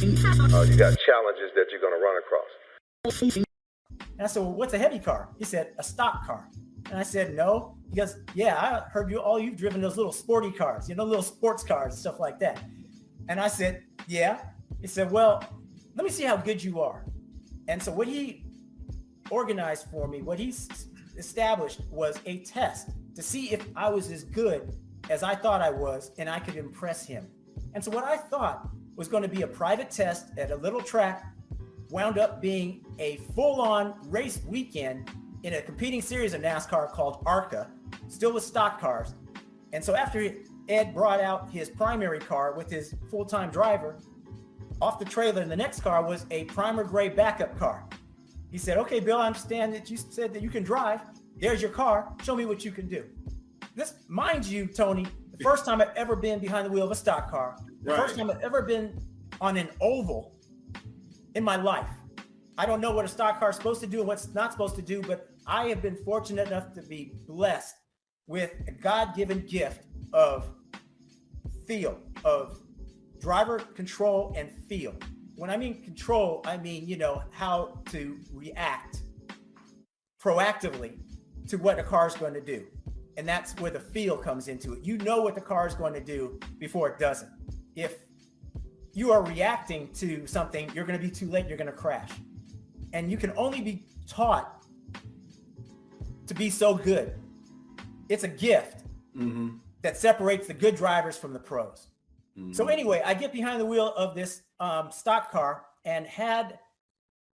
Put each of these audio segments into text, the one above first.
You got challenges that you're going to run across. And I said, well, what's a heavy car? He said, a stock car. And I said, no. He goes, yeah, I heard you've driven those little sporty cars, little sports cars and stuff like that. And I said, yeah. He said, well, let me see how good you are. And so what he organized for me, what he established was a test to see if I was as good as I thought I was and I could impress him. And so what I thought was going to be a private test at a little track wound up being a full-on race weekend in a competing series of NASCAR called ARCA, still with stock cars. And so after Ed brought out his primary car with his full-time driver, off the trailer in the next car was a primer gray backup car. He said, okay, Bill, I understand that you said that you can drive. There's your car. Show me what you can do. This, mind you, Tony, the first time I've ever been behind the wheel of a stock car, the first time I've ever been on an oval in my life. I don't know what a stock car is supposed to do and what's not supposed to do, but I have been fortunate enough to be blessed with a God-given gift of feel, of driver control and feel. When I mean control, I mean, how to react proactively to what a car is going to do. And that's where the feel comes into it. You know what the car is going to do before it doesn't. If you are reacting to something, you're going to be too late, you're going to crash. And you can only be taught to be so good. It's a gift that separates the good drivers from the pros. So anyway, I get behind the wheel of this stock car, and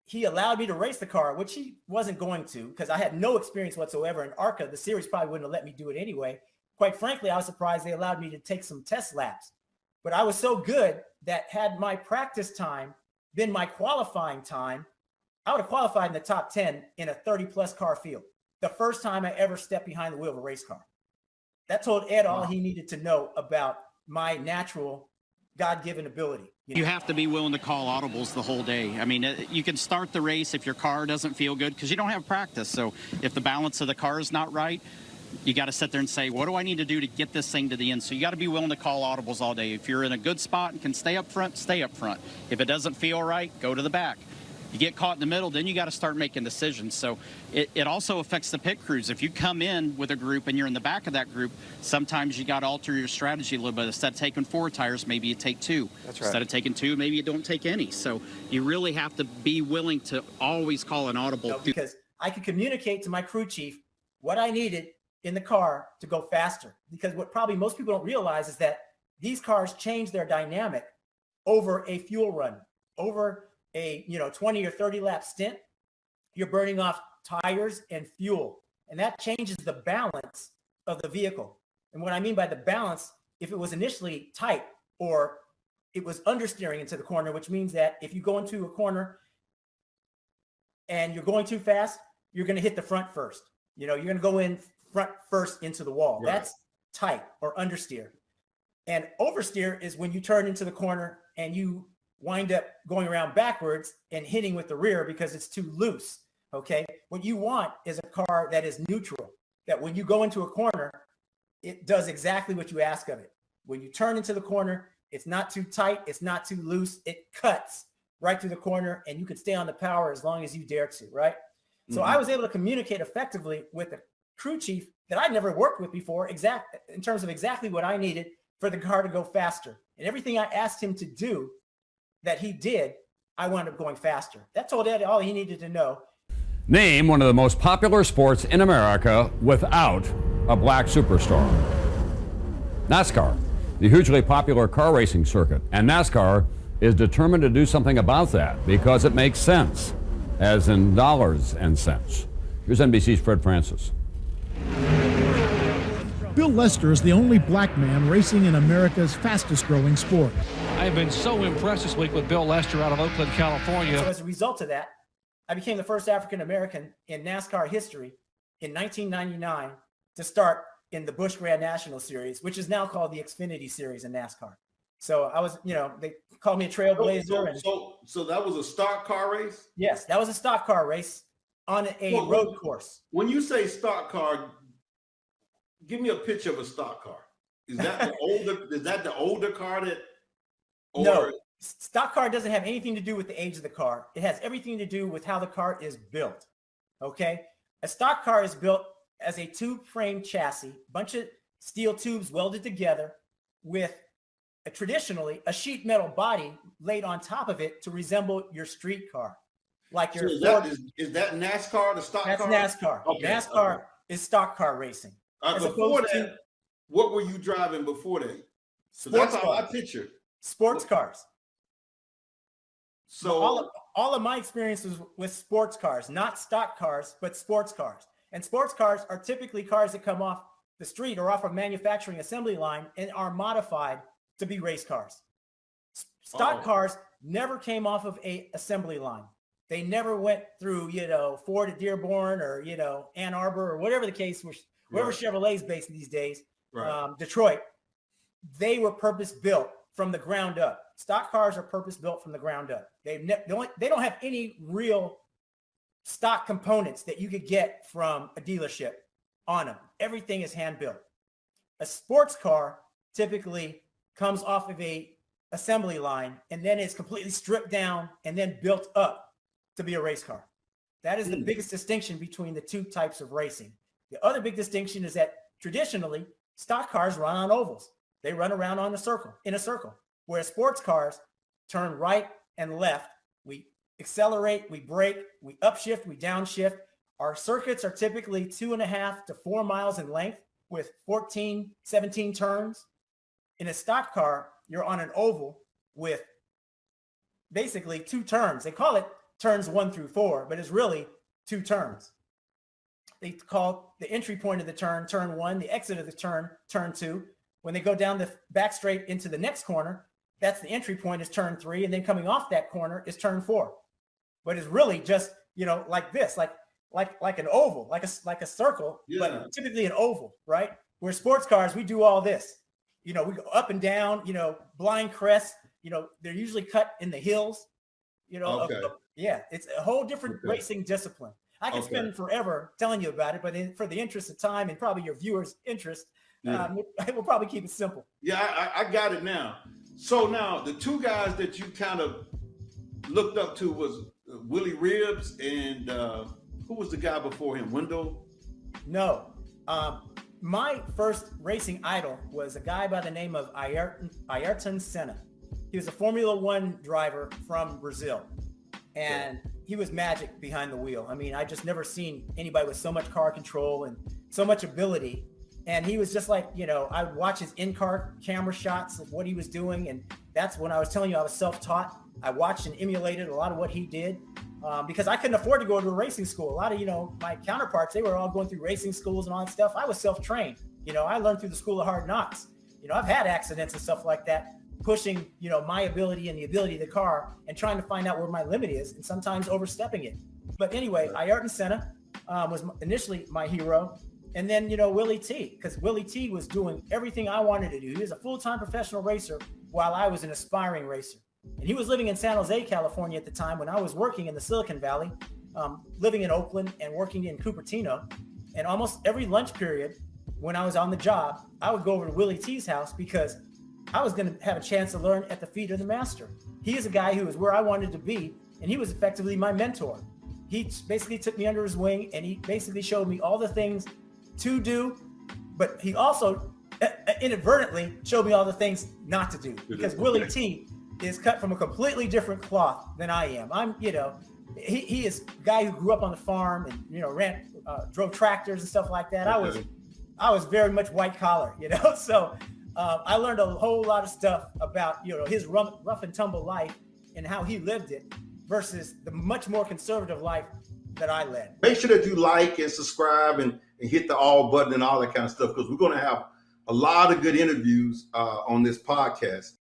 he allowed me to race the car, which he wasn't going to, because I had no experience whatsoever in ARCA. The series probably wouldn't have let me do it anyway. Quite frankly, I was surprised they allowed me to take some test laps. But I was so good that had my practice time been my qualifying time, I would have qualified in the top 10 in a 30-plus car field. The first time I ever stepped behind the wheel of a race car. That told Ed all he needed to know about my natural God-given ability. You have to be willing to call audibles the whole day. I mean, you can start the race if your car doesn't feel good because you don't have practice. So if the balance of the car is not right, you got to sit there and say, what do I need to do to get this thing to the end? So you got to be willing to call audibles all day. If you're in a good spot and can stay up front, stay up front. If it doesn't feel right, go to the back. You get caught in the middle, then you got to start making decisions. So it also affects the pit crews. If you come in with a group and you're in the back of that group, sometimes you got to alter your strategy a little bit. Instead of taking 4 tires, maybe you take 2. That's right. Instead of taking 2, maybe you don't take any. So you really have to be willing to always call an audible. Because I could communicate to my crew chief what I needed in the car to go faster. Because what probably most people don't realize is that these cars change their dynamic over a fuel run, over a 20 or 30 lap stint. You're burning off tires and fuel, and that changes the balance of the vehicle. And what I mean by the balance, if it was initially tight or it was understeering into the corner, which means that if you go into a corner and you're going too fast, you're going to hit the front first. You're going to go in front first into the wall. Right. That's tight or understeer. And oversteer is when you turn into the corner and you wind up going around backwards and hitting with the rear because it's too loose. Okay. What you want is a car that is neutral, that when you go into a corner, it does exactly what you ask of it. When you turn into the corner, it's not too tight. It's not too loose. It cuts right through the corner and you can stay on the power as long as you dare to. Right. So I was able to communicate effectively with the crew chief that I'd never worked with before, in terms of exactly what I needed for the car to go faster. And everything I asked him to do that he did, I wound up going faster. That told Ed all he needed to know. Name one of the most popular sports in America without a black superstar. NASCAR, the hugely popular car racing circuit. And NASCAR is determined to do something about that because it makes sense, as in dollars and cents. Here's NBC's Fred Francis. Bill Lester is the only black man racing in America's fastest growing sport. I have been so impressed this week with Bill Lester out of Oakland, California. So as a result of that, I became the first African-American in NASCAR history in 1999 to start in the Busch Grand National Series, which is now called the Xfinity Series in NASCAR. So I was, they called me a trailblazer. So that was a stock car race? Yes, that was a stock car race on a road course. When you say stock car, give me a picture of a stock car. Is that the older? Is that the older car that? No, Stock car doesn't have anything to do with the age of the car. It has everything to do with how the car is built. Okay. A stock car is built as a tube frame chassis, bunch of steel tubes welded together with traditionally a sheet metal body laid on top of it to resemble your street car. Like your is that NASCAR, the stock car? That's NASCAR. Okay, NASCAR is stock car racing. Before that, what were you driving before that? So that's how I pictured. Sports cars. So all of my experience was with sports cars, not stock cars, but sports cars. And sports cars are typically cars that come off the street or off a manufacturing assembly line and are modified to be race cars. Stock cars never came off of a assembly line. They never went through, Ford at Dearborn or, Ann Arbor or whatever the case was, wherever Chevrolet's based these days, Detroit. They were purpose built from the ground up. Stock cars are purpose built from the ground up. They don't have any real stock components that you could get from a dealership on them. Everything is hand built. A sports car typically comes off of a assembly line and then is completely stripped down and then built up to be a race car. That is the biggest distinction between the two types of racing. The other big distinction is that traditionally stock cars run on ovals. They run around in a circle, whereas sports cars turn right and left. We accelerate, we brake, we upshift, we downshift. Our circuits are typically 2.5 to 4 miles in length with 14, 17 turns. In a stock car, you're on an oval with basically 2 turns. They call it turns 1 through 4, but it's really 2 turns. They call the entry point of the turn 1, the exit of the turn 2. When they go down the back straight into the next corner, that's the entry point is turn 3. And then coming off that corner is turn 4. But it's really just, like this, like an oval, like a circle, but typically an oval, right? Where sports cars, we do all this. We go up and down, blind crest, they're usually cut in the hills, it's a whole different racing discipline. I can spend forever telling you about it, but for the interest of time and probably your viewers' interest, we'll probably keep it simple. Yeah, I got it now. So now the 2 guys that you kind of looked up to was Willie Ribbs and who was the guy before him? Wendell? No. My first racing idol was a guy by the name of Ayrton Senna. He was a Formula One driver from Brazil, and he was magic behind the wheel. I mean, I just never seen anybody with so much car control and so much ability. And he was just like, I would watch his in-car camera shots of what he was doing. And that's when I was telling you I was self-taught. I watched and emulated a lot of what he did because I couldn't afford to go to a racing school. A lot of, my counterparts, they were all going through racing schools and all that stuff. I was self-trained. I learned through the School of Hard Knocks. I've had accidents and stuff like that, pushing, my ability and the ability of the car and trying to find out where my limit is and sometimes overstepping it. But anyway, Ayrton Senna was initially my hero. And then, Willie T, because Willie T was doing everything I wanted to do. He was a full-time professional racer while I was an aspiring racer. And he was living in San Jose, California at the time when I was working in the Silicon Valley, living in Oakland and working in Cupertino. And almost every lunch period when I was on the job, I would go over to Willie T's house because I was going to have a chance to learn at the feet of the master. He is a guy who was where I wanted to be, and he was effectively my mentor. He basically took me under his wing, and he basically showed me all the things to do, but he also inadvertently showed me all the things not to do because Willie T is cut from a completely different cloth than I am. I'm, he is a guy who grew up on the farm and, drove tractors and stuff like that. I was very much white collar, so I learned a whole lot of stuff about, his rough and tumble life and how he lived it versus the much more conservative life that I led. Make sure that you like and subscribe and hit the all button and all that kind of stuff, because we're going to have a lot of good interviews on this podcast.